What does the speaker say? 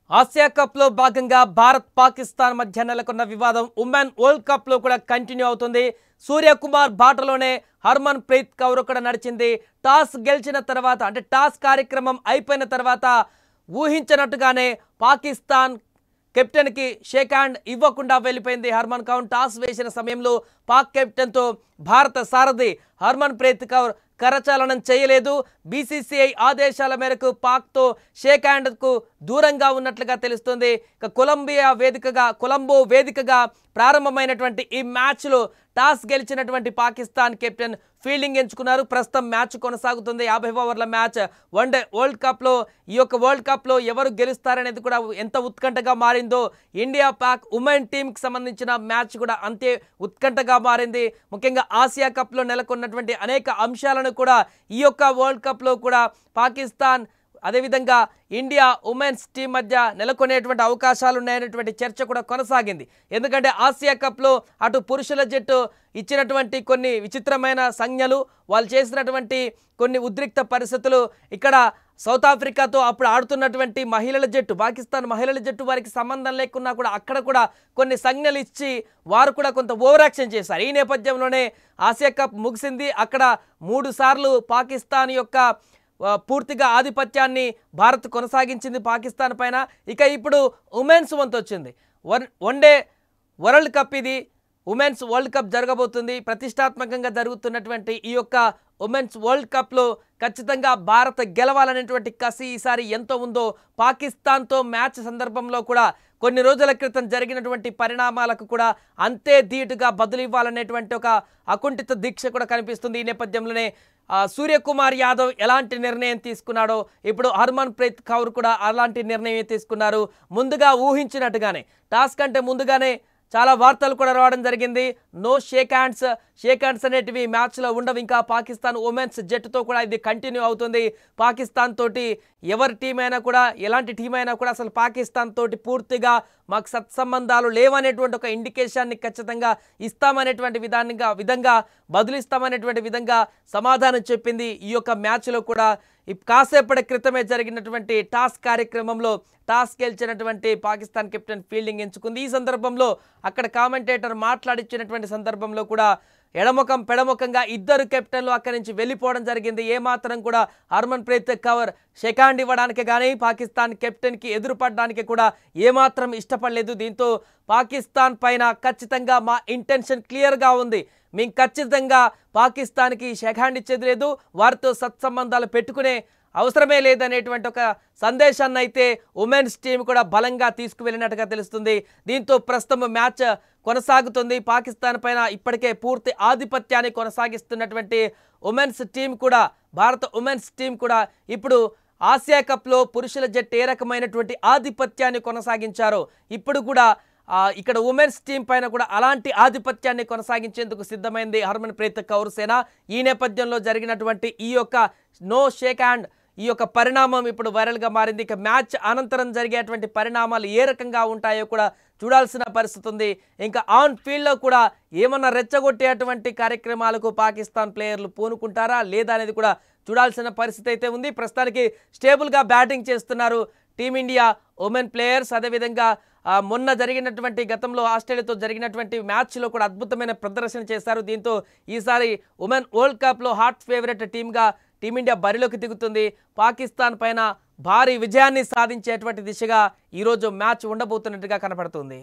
Asia cup లో భాగంగా భారత్ పాకిస్తాన్ మధ్య నెలకొన్న వివాదం ఉమెన్ వరల్డ్ కప్ లో కూడా కంటిన్యూ అవుతుంది. సూర్యకుమార్ బాటలోనే హర్మన్ ప్రీత్ కౌర్ కూడా నడిచింది. టాస్ గెలిచిన తర్వాత అంటే టాస్ కార్యక్రమం అయిపోయిన తర్వాత ఊహించినట్టుగానే పాకిస్తాన్ కెప్టెన్ కి షేక్ హ్యాండ్ ఇవ్వకుండా వెళ్ళిపోయింది. హర్మన్ కౌర్ టాస్ వేసిన సమయంలో పాక్ కెప్టెన్ తో భారత సారథి హర్మన్ ప్రీత్ కౌర్ కరచాలనం చేయలేదు. బీసీసీఐ ఆదేశాల మేరకు పాక్తో షేక్ హ్యాండ్కు దూరంగా ఉన్నట్లుగా తెలుస్తుంది. ఇక కొలంబో వేదికగా ప్రారంభమైనటువంటి ఈ మ్యాచ్లో టాస్ గెలిచినటువంటి పాకిస్తాన్ కెప్టెన్ ఫీల్డింగ్ ఎంచుకున్నారు. ప్రస్తుతం మ్యాచ్ కొనసాగుతుంది. 50 ఓవర్ల మ్యాచ్. వన్డే వరల్డ్ కప్లో ఈ యొక్క వరల్డ్ కప్లో ఎవరు గెలుస్తారనేది కూడా ఎంత ఉత్కంఠగా మారిందో, ఇండియా పాక్ ఉమెన్ టీంకి సంబంధించిన మ్యాచ్ కూడా అంతే ఉత్కంఠగా మారింది. ముఖ్యంగా ఆసియా కప్లో నెలకొన్నటువంటి అనేక అంశాలను కూడా ఈ యొక్క వరల్డ్ కప్లో కూడా పాకిస్తాన్ అదేవిధంగా ఇండియా ఉమెన్స్ టీం మధ్య నెలకొనేటువంటి అవకాశాలు ఉన్నాయనేటువంటి చర్చ కూడా కొనసాగింది. ఎందుకంటే ఆసియా కప్లో అటు పురుషుల జట్టు ఇచ్చినటువంటి కొన్ని విచిత్రమైన సంజ్ఞలు, వాళ్ళు చేసినటువంటి కొన్ని ఉద్రిక్త పరిస్థితులు, ఇక్కడ సౌత్ ఆఫ్రికాతో అప్పుడు ఆడుతున్నటువంటి మహిళల జట్టు, పాకిస్తాన్ మహిళల జట్టు వారికి సంబంధం లేకున్నా కూడా అక్కడ కూడా కొన్ని సంజ్ఞలు ఇచ్చి వారు కూడా కొంత ఓవర్ యాక్షన్ చేశారు. ఈ నేపథ్యంలోనే ఆసియా కప్ ముగిసింది. అక్కడ 3 సార్లు పాకిస్తాన్ యొక్క పూర్తిగా ఆధిపత్యాన్ని భారత్ కొనసాగించింది పాకిస్తాన్ పైన. ఇక ఇప్పుడు ఉమెన్స్ వంతు వచ్చింది. వన్డే వరల్డ్ కప్, ఇది ఉమెన్స్ వరల్డ్ కప్ జరగబోతుంది. ప్రతిష్టాత్మకంగా జరుగుతున్నటువంటి ఈ యొక్క ఉమెన్స్ వరల్డ్ కప్లో ఖచ్చితంగా భారత్ గెలవాలనేటువంటి కసి ఈసారి ఎంతో ఉందో, పాకిస్తాన్తో మ్యాచ్ సందర్భంలో కూడా కొన్ని రోజుల క్రితం జరిగినటువంటి పరిణామాలకు కూడా అంతే ధీటుగా బదులివ్వాలనేటువంటి ఒక అకుంఠిత దీక్ష కూడా కనిపిస్తుంది. ఈ నేపథ్యంలోనే సూర్యకుమార్ యాదవ్ ఎలాంటి నిర్ణయం తీసుకున్నాడో ఇప్పుడు హర్మన్ ప్రీత్ కౌర్ కూడా అలాంటి నిర్ణయం తీసుకున్నారు. ముందుగా ఊహించినట్టుగానే టాస్ కంటే ముందుగానే చాలా వార్తలు కూడా రావడం జరిగింది. నో షేక్ హ్యాండ్స్ అనేటివి మ్యాచ్లో ఉండవు. ఇంకా పాకిస్తాన్ ఉమెన్స్ జట్టుతో కూడా ఇది కంటిన్యూ అవుతుంది. పాకిస్తాన్ తోటి ఎవరి టీం అయినా కూడా, ఎలాంటి టీం అయినా కూడా అసలు పాకిస్తాన్ తోటి పూర్తిగా మాకు సత్సంబంధాలు లేవనేటువంటి ఒక ఇండికేషన్ని ఖచ్చితంగా ఇస్తామనేటువంటి విధంగా బదులిస్తామనేటువంటి విధంగా సమాధానం చెప్పింది. ఈ యొక్క మ్యాచ్లో కూడా కాసేపటి క్రితమే జరిగినటువంటి టాస్ కార్యక్రమంలో టాస్ గెలిచినటువంటి పాకిస్తాన్ కెప్టెన్ ఫీల్డింగ్ ఎంచుకుంది. ఈ సందర్భంలో అక్కడ కామెంటేటర్ మాట్లాడించినటువంటి సందర్భంలో కూడా పెడముఖంగా ఇద్దరు కెప్టెన్లు అక్కడి నుంచి వెళ్ళిపోవడం జరిగింది. ఏమాత్రం కూడా హర్మన్ ప్రీత్ కౌర్ షేక్ హ్యాండ్ ఇవ్వడానికి కానీ పాకిస్తాన్ కెప్టెన్కి ఎదురుపడడానికి కూడా ఏమాత్రం ఇష్టపడలేదు. దీంతో పాకిస్తాన్ పైన ఖచ్చితంగా మా ఇంటెన్షన్ క్లియర్గా ఉంది, మేము ఖచ్చితంగా పాకిస్తాన్కి షేక్ హ్యాండ్ ఇచ్చేది లేదు, వారితో సత్సంబంధాలు పెట్టుకునే అవసరమే లేదనేటువంటి ఒక సందేశాన్ని అయితే ఉమెన్స్ టీం కూడా బలంగా తీసుకువెళ్ళినట్టుగా తెలుస్తుంది. దీంతో ప్రస్తుతం మ్యాచ్ కొనసాగుతుంది. పాకిస్తాన్ పైన ఇప్పటికే పూర్తి ఆధిపత్యాన్ని కొనసాగిస్తున్నటువంటి ఉమెన్స్ టీం కూడా, భారత ఉమెన్స్ టీం కూడా ఇప్పుడు ఆసియా కప్లో పురుషుల జట్టు ఏ రకమైనటువంటి ఆధిపత్యాన్ని కొనసాగించారో ఇప్పుడు కూడా ఇక్కడ ఉమెన్స్ టీం పైన కూడా అలాంటి ఆధిపత్యాన్ని కొనసాగించేందుకు సిద్ధమైంది హర్మన్ ప్రీత్ కౌర్ సేన. ఈ నేపథ్యంలో జరిగినటువంటి ఈ యొక్క నో షేక్ హ్యాండ్, ఈ యొక్క పరిణామం ఇప్పుడు వైరల్గా మారింది. ఇక మ్యాచ్ అనంతరం జరిగేటువంటి పరిణామాలు ఏ రకంగా ఉంటాయో కూడా చూడాల్సిన పరిస్థితి ఉంది. ఇంకా ఆన్ ఫీల్డ్లో కూడా ఏమన్నా రెచ్చగొట్టేటువంటి కార్యక్రమాలకు పాకిస్తాన్ ప్లేయర్లు పూనుకుంటారా లేదా అనేది కూడా చూడాల్సిన పరిస్థితి అయితే ఉంది. ప్రస్తుతానికి స్టేబుల్గా బ్యాటింగ్ చేస్తున్నారు టీమిండియా ఉమెన్ ప్లేయర్స్. అదేవిధంగా మొన్న జరిగినటువంటి గతంలో ఆస్ట్రేలియాతో జరిగినటువంటి మ్యాచ్లో కూడా అద్భుతమైన ప్రదర్శన చేశారు. దీంతో ఈసారి ఉమెన్ వరల్డ్ కప్లో హాట్ ఫేవరెట్ టీమ్గా టీమిండియా బరిలోకి దిగుతుంది. పాకిస్తాన్ పైన భారీ విజయాన్ని సాధించేటువంటి దిశగా ఈరోజు మ్యాచ్ ఉండబోతున్నట్టుగా కనపడుతుంది.